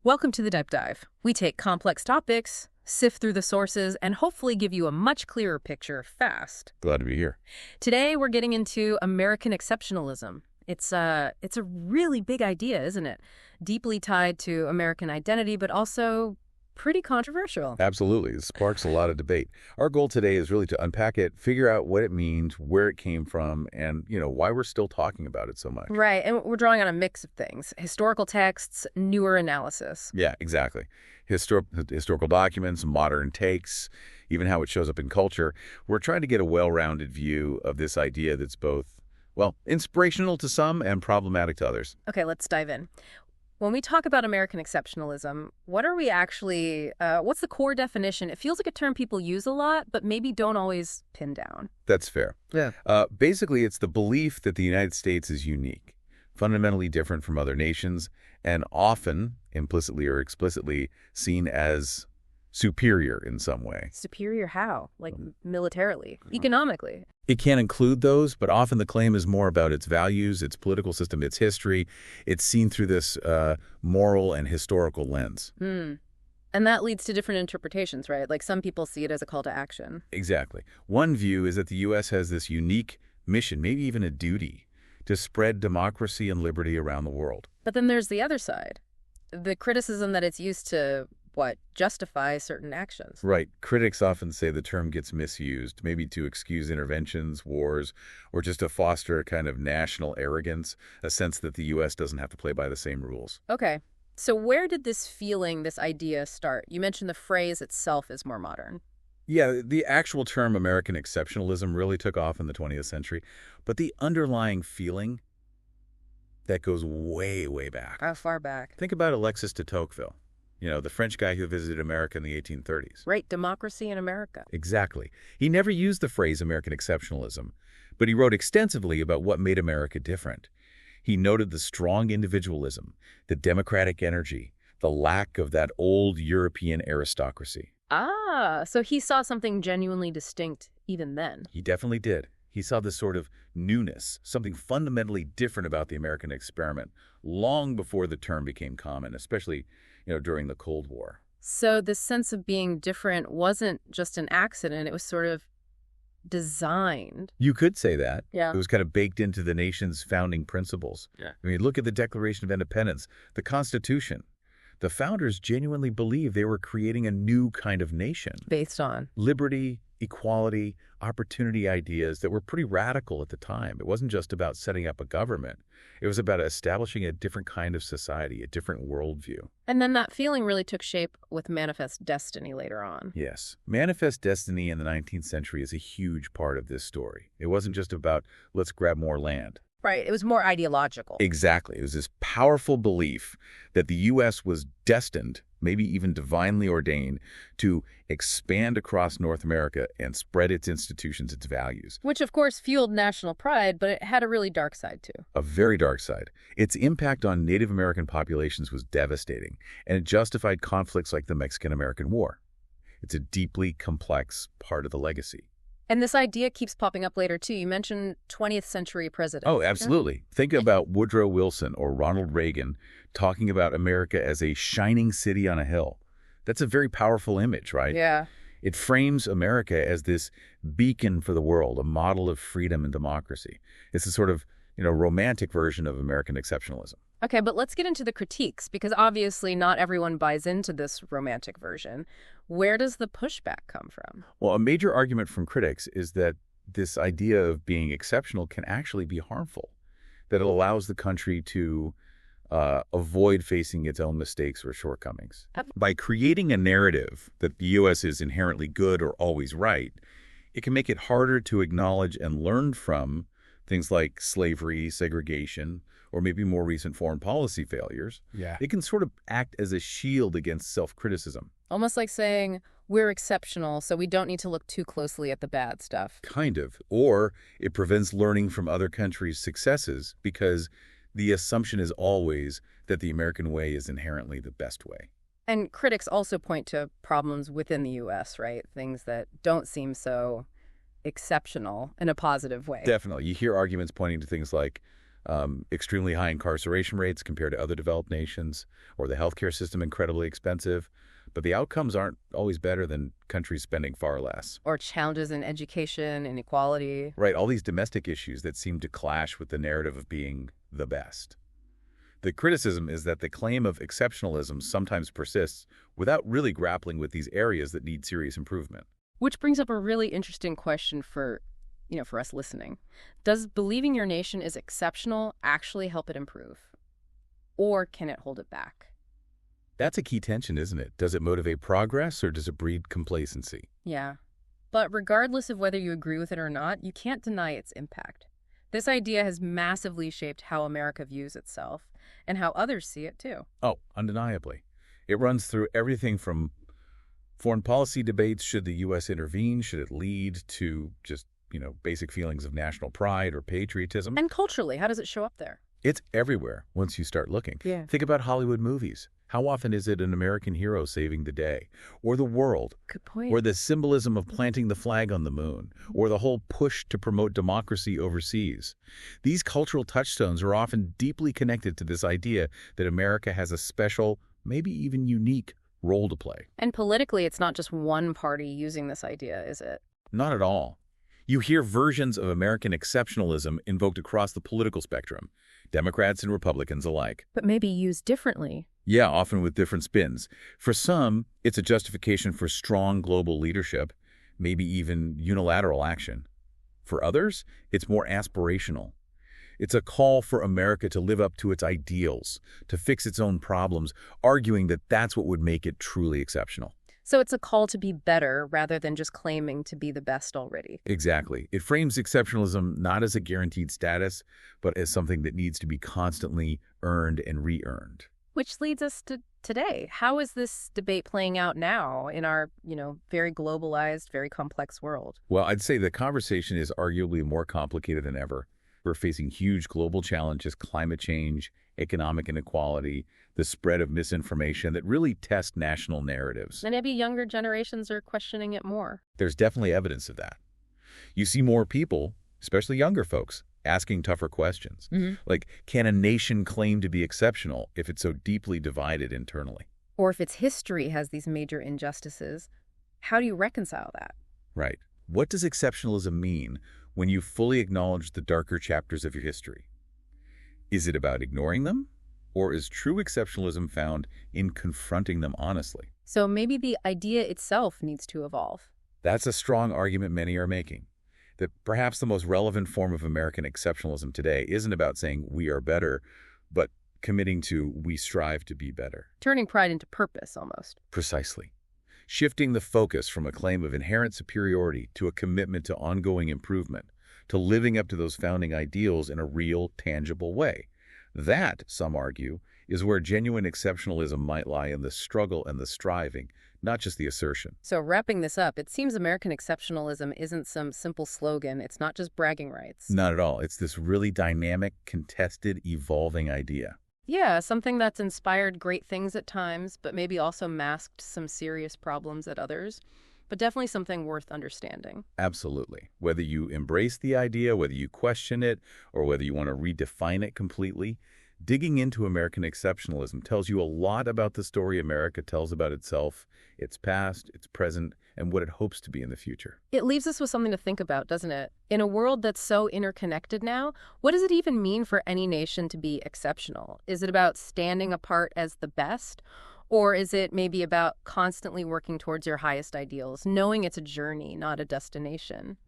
Welcome to the Deep Dive. We take complex topics, sift through the sources, and hopefully give you a much clearer picture fast. Glad to be here. Today, we're getting into American exceptionalism. It's a really big idea, isn't it? Deeply tied to American identity, but also pretty controversial. Absolutely. It sparks a lot of debate. Our goal today is really to unpack it, figure out what it means, where it came from, and, why we're still talking about it so much. Right, and we're drawing on a mix of things. Historical texts, newer analysis. Yeah, exactly. Historical documents, modern takes, even how it shows up in culture. We're trying to get a well-rounded view of this idea that's both, inspirational to some and problematic to others. Okay, let's dive in. When we talk about American exceptionalism, what are we actually, what's the core definition? It feels like a term people use a lot, but maybe don't always pin down. That's fair. Yeah. Basically, it's the belief that the United States is unique, fundamentally different from other nations, and often, implicitly or explicitly, seen as superior in some way. Superior how? Like militarily, economically? It can include those, but often the claim is more about its values, its political system, its history. It's seen through this moral and historical lens. And that leads to different interpretations, right? Like some people see it as a call to action. Exactly. One view is that the U.S. has this unique mission, maybe even a duty, to spread democracy and liberty around the world. But then there's the other side. The criticism that it's used to justify certain actions. Right. Critics often say the term gets misused, maybe to excuse interventions, wars, or just to foster a kind of national arrogance, a sense that the U.S. doesn't have to play by the same rules. Okay. So where did this idea start? You mentioned the phrase itself is more modern. Yeah, the actual term American exceptionalism really took off in the 20th century, but the underlying feeling, that goes way, way back. How far back? Think about Alexis de Tocqueville. The French guy who visited America in the 1830s. Right, democracy in America. Exactly. He never used the phrase American exceptionalism, but he wrote extensively about what made America different. He noted the strong individualism, the democratic energy, the lack of that old European aristocracy. Ah, so he saw something genuinely distinct even then. He definitely did. He saw this sort of newness, something fundamentally different about the American experiment, long before the term became common, especially during the Cold War. So this sense of being different wasn't just an accident. It was sort of designed. You could say that. Yeah. It was kind of baked into the nation's founding principles. Yeah. I mean, look at the Declaration of Independence, the Constitution. The founders genuinely believed they were creating a new kind of nation. Based on? Liberty, equality, opportunity ideas that were pretty radical at the time. It wasn't just about setting up a government. It was about establishing a different kind of society, a different worldview. And then that feeling really took shape with Manifest Destiny later on. Yes. Manifest Destiny in the 19th century is a huge part of this story. It wasn't just about, let's grab more land. Right. It was more ideological. Exactly. It was this powerful belief that the U.S. was destined, maybe even divinely ordained, to expand across North America and spread its institutions, its values. Which, of course, fueled national pride, but it had a really dark side, too. A very dark side. Its impact on Native American populations was devastating, and it justified conflicts like the Mexican-American War. It's a deeply complex part of the legacy. And this idea keeps popping up later, too. You mentioned 20th century presidents. Oh, absolutely. Think about Woodrow Wilson or Ronald Reagan talking about America as a shining city on a hill. That's a very powerful image, right? Yeah. It frames America as this beacon for the world, a model of freedom and democracy. It's a sort of, romantic version of American exceptionalism. Okay, but let's get into the critiques, because obviously not everyone buys into this romantic version. Where does the pushback come from? Well, a major argument from critics is that this idea of being exceptional can actually be harmful, that it allows the country to avoid facing its own mistakes or shortcomings. By creating a narrative that the U.S. is inherently good or always right, it can make it harder to acknowledge and learn from things like slavery, segregation, or maybe more recent foreign policy failures. Yeah. It can sort of act as a shield against self-criticism. Almost like saying, we're exceptional, so we don't need to look too closely at the bad stuff. Kind of. Or it prevents learning from other countries' successes because the assumption is always that the American way is inherently the best way. And critics also point to problems within the U.S., right? Things that don't seem so exceptional in a positive way. Definitely. You hear arguments pointing to things like extremely high incarceration rates compared to other developed nations, or the healthcare system incredibly expensive. But the outcomes aren't always better than countries spending far less. Or challenges in education, inequality. Right, all these domestic issues that seem to clash with the narrative of being the best. The criticism is that the claim of exceptionalism sometimes persists without really grappling with these areas that need serious improvement. Which brings up a really interesting question for us listening. Does believing your nation is exceptional actually help it improve? Or can it hold it back? That's a key tension, isn't it? Does it motivate progress or does it breed complacency? Yeah. But regardless of whether you agree with it or not, you can't deny its impact. This idea has massively shaped how America views itself and how others see it too. Oh, undeniably. It runs through everything from foreign policy debates, should the U.S. intervene, should it lead, to just, basic feelings of national pride or patriotism. And culturally, how does it show up there? It's everywhere once you start looking. Yeah. Think about Hollywood movies. How often is it an American hero saving the day? Or the world? Good point. Or the symbolism of planting the flag on the moon? Or the whole push to promote democracy overseas? These cultural touchstones are often deeply connected to this idea that America has a special, maybe even unique, role to play. And politically, it's not just one party using this idea, is it? Not at all. You hear versions of American exceptionalism invoked across the political spectrum, Democrats and Republicans alike. But maybe used differently. Yeah, often with different spins. For some, it's a justification for strong global leadership, maybe even unilateral action. For others, it's more aspirational. It's a call for America to live up to its ideals, to fix its own problems, arguing that that's what would make it truly exceptional. So it's a call to be better rather than just claiming to be the best already. Exactly. It frames exceptionalism not as a guaranteed status, but as something that needs to be constantly earned and re-earned. Which leads us to today. How is this debate playing out now in our, very globalized, very complex world? Well, I'd say the conversation is arguably more complicated than ever. We're facing huge global challenges, climate change, economic inequality, the spread of misinformation that really test national narratives. And maybe younger generations are questioning it more. There's definitely evidence of that. You see more people, especially younger folks, asking tougher questions. Like, can a nation claim to be exceptional if it's so deeply divided internally? Or if its history has these major injustices, how do you reconcile that? Right. What does exceptionalism mean when you fully acknowledge the darker chapters of your history? Is it about ignoring them? Or is true exceptionalism found in confronting them honestly? So maybe the idea itself needs to evolve. That's a strong argument many are making. That perhaps the most relevant form of American exceptionalism today isn't about saying we are better, but committing to we strive to be better. Turning pride into purpose, almost. Precisely. Shifting the focus from a claim of inherent superiority to a commitment to ongoing improvement, to living up to those founding ideals in a real, tangible way. That, some argue, is where genuine exceptionalism might lie, in the struggle and the striving, not just the assertion. So wrapping this up, it seems American exceptionalism isn't some simple slogan. It's not just bragging rights. Not at all. It's this really dynamic, contested, evolving idea. Yeah, something that's inspired great things at times, but maybe also masked some serious problems at others. But definitely something worth understanding. Absolutely. Whether you embrace the idea, whether you question it, or whether you want to redefine it completely, digging into American exceptionalism tells you a lot about the story America tells about itself, its past, its present, and what it hopes to be in the future. It leaves us with something to think about, doesn't it? In a world that's so interconnected now, what does it even mean for any nation to be exceptional? Is it about standing apart as the best? Or is it maybe about constantly working towards your highest ideals, knowing it's a journey, not a destination?